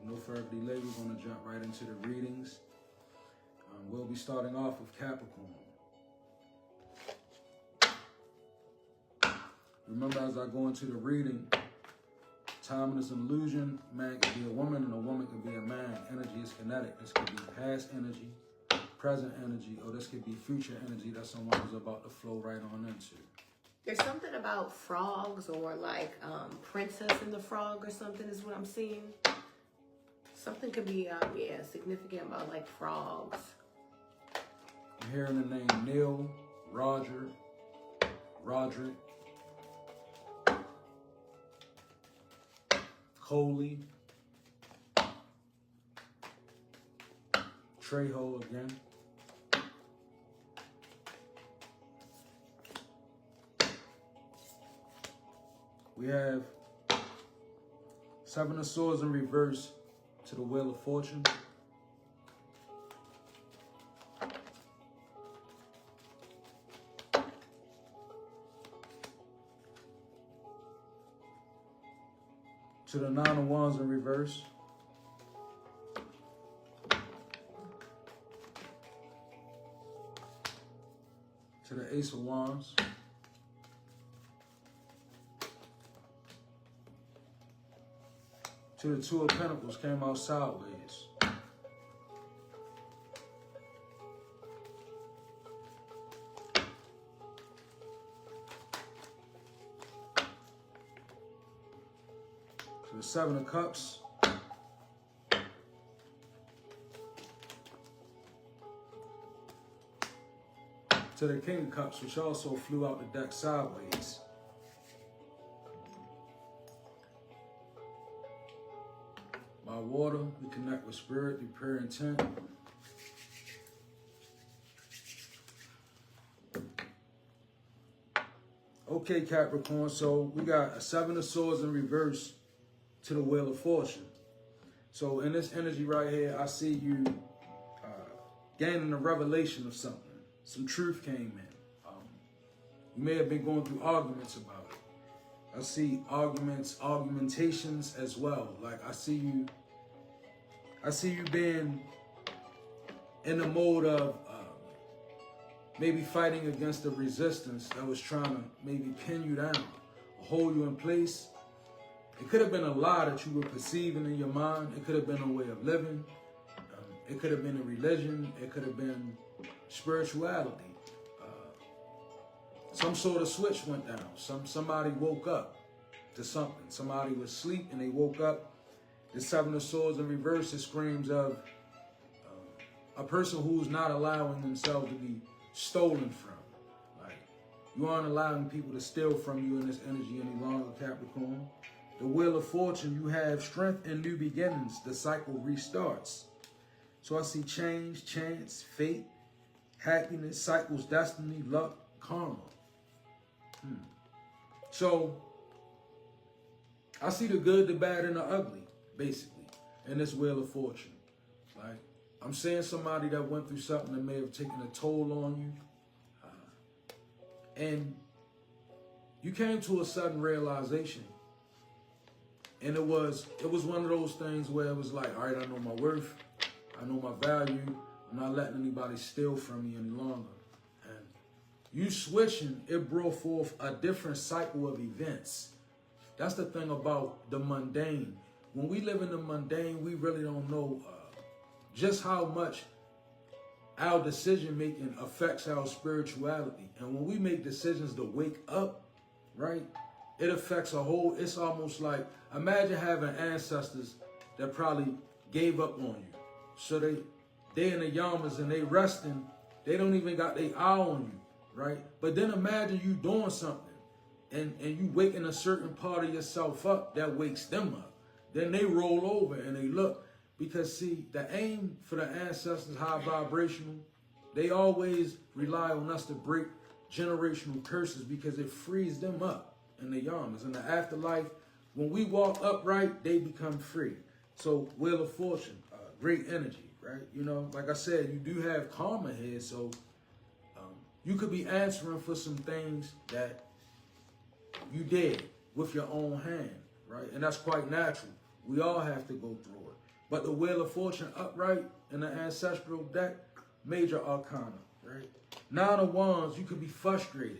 no further delay, we're going to jump right into the readings. We'll be starting off with Capricorn. Remember, as I go into the reading, time is an illusion. Man can be a woman and a woman can be a man. Energy is kinetic. This could be past energy, present energy, or this could be future energy that someone is about to flow right on into. There's something about frogs or like Princess and the Frog or something is what I'm seeing. Something could be, yeah, significant about like frogs. I'm hearing the name Neil, Roger, Roderick, Coley, Trejo again. We have Seven of Swords in reverse to the Wheel of Fortune. To the Nine of Wands in reverse. To the Ace of Wands. To the Two of Pentacles, came out sideways. To the Seven of Cups. To the King of Cups, which also flew out the deck sideways. By water, we connect with spirit, the pure intent. Okay, Capricorn, so we got a Seven of Swords in reverse to the Wheel of Fortune. So in this energy right here, I see you gaining a revelation of something. Some truth came in. You may have been going through arguments about it. I see argumentations as well. Like I see you being in the mode of maybe fighting against the resistance that was trying to maybe pin you down, or hold you in place. It could have been a lie that you were perceiving in your mind. It could have been a way of living. It could have been a religion. It could have been spirituality. Some sort of switch went down. Somebody woke up to something. Somebody was asleep and they woke up. The Seven of Swords in reverse, it screams of a person who's not allowing themselves to be stolen from. Like, you aren't allowing people to steal from you in this energy any longer, Capricorn. The Wheel of Fortune, you have strength and new beginnings. The cycle restarts. So I see change, chance, fate, happiness, cycles, destiny, luck, karma. So I see the good, the bad, and the ugly, basically, in this Wheel of Fortune. Like, I'm seeing somebody that went through something that may have taken a toll on you. And you came to a sudden realization. And it was one of those things where it was like, all right, I know my worth. I know my value. I'm not letting anybody steal from me any longer. And you switching, it brought forth a different cycle of events. That's the thing about the mundane. When we live in the mundane, we really don't know just how much our decision making affects our spirituality. And when we make decisions to wake up, right, it affects a whole, it's almost like, imagine having ancestors that probably gave up on you. So they in the yamas and they resting, they don't even got their eye on you, right? But then imagine you doing something and you waking a certain part of yourself up that wakes them up. Then they roll over and they look. Because see, the aim for the ancestors, high vibrational, they always rely on us to break generational curses because it frees them up in the yamas. In the afterlife, when we walk upright, they become free. So Wheel of Fortune, great energy, right? You know, like I said, you do have karma here, so you could be answering for some things that you did with your own hand, right? And that's quite natural. We all have to go through it. But the Wheel of Fortune upright in the ancestral deck, major arcana, right? 9 of Wands, you could be frustrated.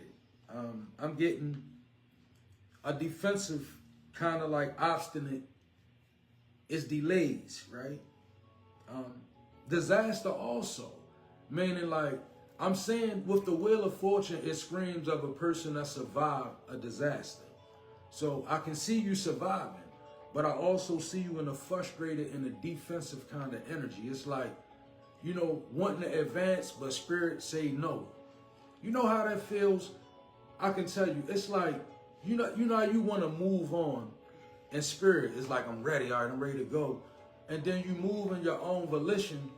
I'm getting a defensive, kind of like obstinate, is delays, right? Disaster also, meaning like, I'm saying with the Wheel of Fortune, it screams of a person that survived a disaster. So I can see you surviving, but I also see you in a frustrated and a defensive kind of energy. It's like, you know, wanting to advance, but spirit say no. You know how that feels? I can tell you, it's like, you know how you want to move on, and spirit is like, I'm ready, all right, I'm ready to go. And then you move in your own volition,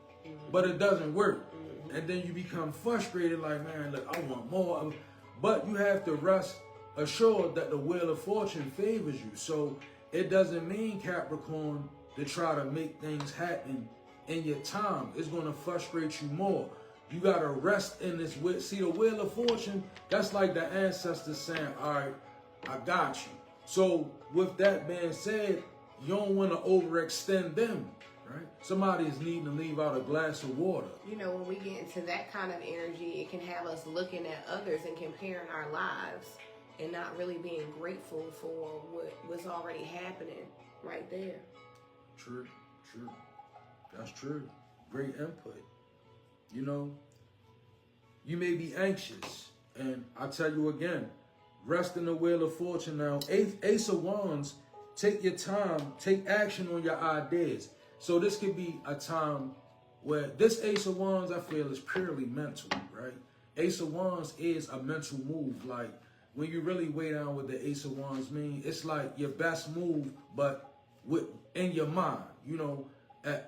but it doesn't work. And then you become frustrated, like, man, look, I want more. But you have to rest assured that the Wheel of Fortune favors you. So it doesn't mean, Capricorn, to try to make things happen in your time. It's going to frustrate you more. You got to rest in this. See, the Wheel of Fortune, that's like the ancestors saying, all right, I got you. So with that being said, you don't want to overextend them, right? Somebody is needing to leave out a glass of water. You know, when we get into that kind of energy, it can have us looking at others and comparing our lives and not really being grateful for what's already happening right there. True. That's true. Great input. You know, you may be anxious. And I tell you again, rest in the Wheel of Fortune now. Ace of Wands, take your time, take action on your ideas. So this could be a time where this Ace of Wands, I feel, is purely mental, right? Ace of Wands is a mental move. Like, when you really weigh down what the Ace of Wands mean, it's like your best move, but in your mind, you know,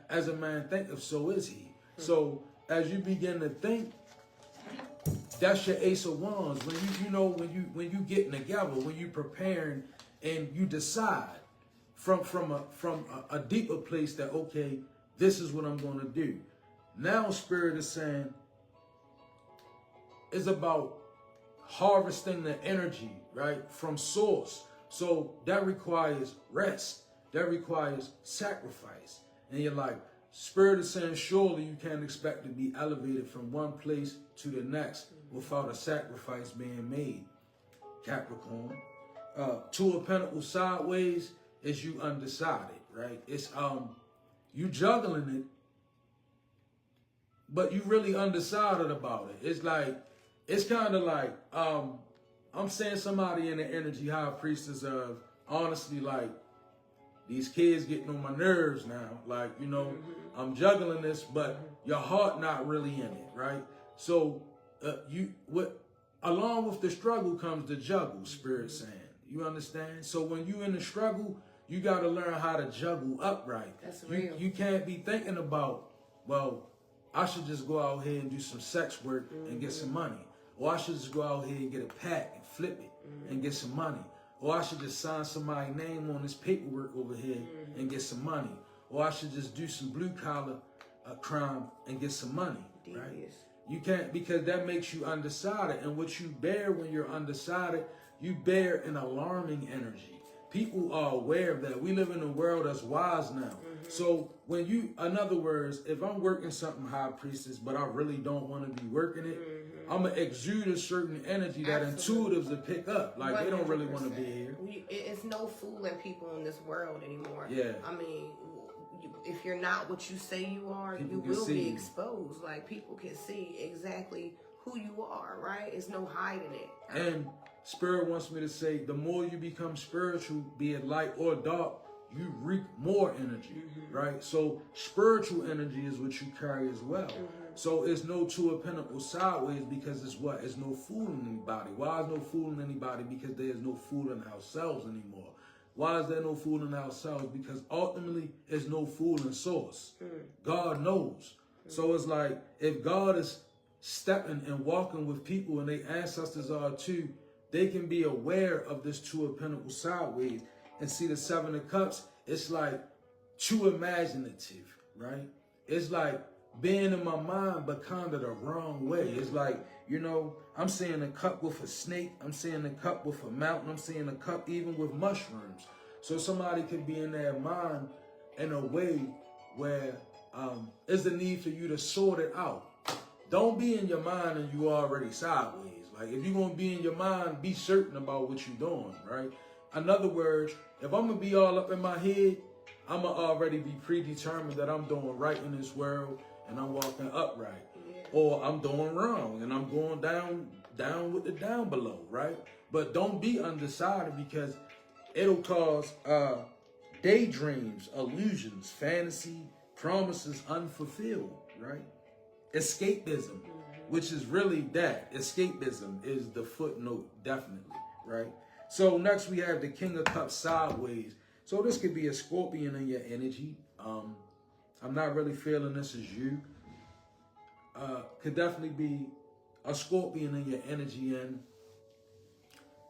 as a man thinketh, so is he. So as you begin to think, that's your Ace of Wands. When when you getting together, when you preparing and you decide from a deeper place that, okay, this is what I'm going to do. Now Spirit is saying it's about harvesting the energy, right, from source. So that requires rest. That requires sacrifice. And you're like, Spirit is saying, surely you can't expect to be elevated from one place to the next without a sacrifice being made, Capricorn. 2 of Pentacles sideways is you undecided, right? It's you juggling it, but you really undecided about it. It's like, it's kind of like, I'm saying somebody in the energy high priestess of, honestly, like, these kids getting on my nerves now. Like, you know, I'm juggling this, but your heart not really in it, right? So along with the struggle comes the juggle, Spirit saying. You understand? So when you in the struggle, you got to learn how to juggle upright. That's real. You can't be thinking about, well, I should just go out here and do some sex work and get some money. Or I should just go out here and get a pack and flip it and get some money. Or I should just sign somebody's name on this paperwork over here and get some money. Or I should just do some blue collar crime and get some money, right? You can't, because that makes you undecided. And what you bear when you're undecided, you bear an alarming energy. People are aware of that. We live in a world that's wise now. So when you, in other words, if I'm working something, high priestess, but I really don't want to be working it, I'm going to exude a certain energy that intuitives will pick up. Like, 100%. They don't really want to be here. It's no fooling people in this world anymore. Yeah. I mean, if you're not what you say you are, you will be exposed. Like, people can see exactly who you are, right? It's no hiding it. And Spirit wants me to say, the more you become spiritual, be it light or dark, you reap more energy, right? So spiritual energy is what you carry as well. So it's no 2 of Pentacles sideways, because it's what? It's no fooling anybody. Why is no fooling anybody? Because there is no fooling ourselves anymore. Why is there no fooling ourselves? Because ultimately, there's no fooling source. God knows. So it's like, if God is stepping and walking with people and their ancestors are too, they can be aware of this 2 of Pentacles sideways and see the 7 of Cups. It's like too imaginative, right? It's like being in my mind, but kind of the wrong way. It's like, you know, I'm seeing a cup with a snake. I'm seeing a cup with a mountain. I'm seeing a cup even with mushrooms. So somebody could be in their mind in a way where it's the need for you to sort it out. Don't be in your mind and you already sideways. Like, if you're going to be in your mind, be certain about what you're doing, right? In other words, if I'm going to be all up in my head, I'm going to already be predetermined that I'm doing right in this world and I'm walking upright. Yeah. Or I'm doing wrong and I'm going down with the down below, right? But don't be undecided, because it'll cause daydreams, illusions, fantasy, promises unfulfilled, right? Escapism, which is really that. Escapism is the footnote, definitely, right? So next we have the King of Cups sideways. So this could be a Scorpion in your energy. I'm not really feeling this as you. Could definitely be a Scorpion in your energy and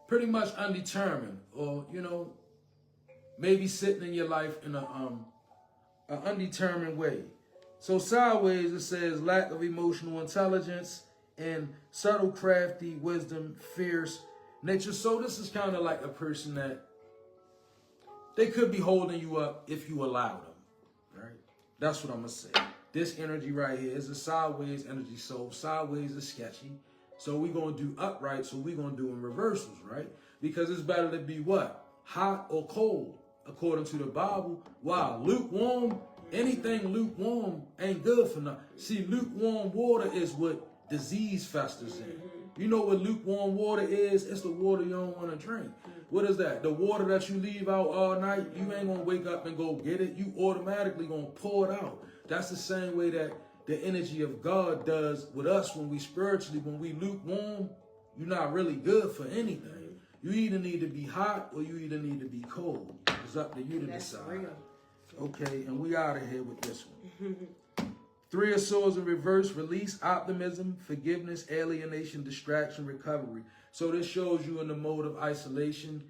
pretty much undetermined, or, you know, maybe sitting in your life in an undetermined way. So sideways, it says lack of emotional intelligence and subtle, crafty wisdom, fierce nature. So this is kind of like a person that they could be holding you up if you allow them, right? That's what I'm going to say. This energy right here is a sideways energy. So sideways is sketchy. So we're going to do upright. So we're going to do in reversals, right? Because it's better to be what? Hot or cold, according to the Bible. Wow, lukewarm. Anything lukewarm ain't good for nothing. See, lukewarm water is what disease festers in. You know what lukewarm water is? It's the water you don't want to drink. What is that? The water that you leave out all night, you ain't going to wake up and go get it. You automatically going to pour it out. That's the same way that the energy of God does with us when we spiritually, when we lukewarm, you're not really good for anything. You either need to be hot or you either need to be cold. It's up to you to decide. Real. Okay, and we out of here with this one. Three of Swords in reverse: release, optimism, forgiveness, alienation, distraction, recovery. So this shows you in the mode of isolation.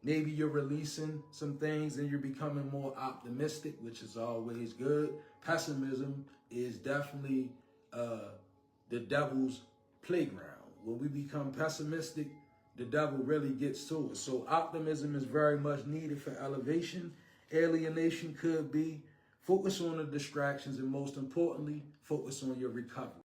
Maybe you're releasing some things and you're becoming more optimistic, which is always good. Pessimism is definitely the devil's playground. When we become pessimistic, the devil really gets to us. So optimism is very much needed for elevation. Alienation could be focus on the distractions, and most importantly, focus on your recovery.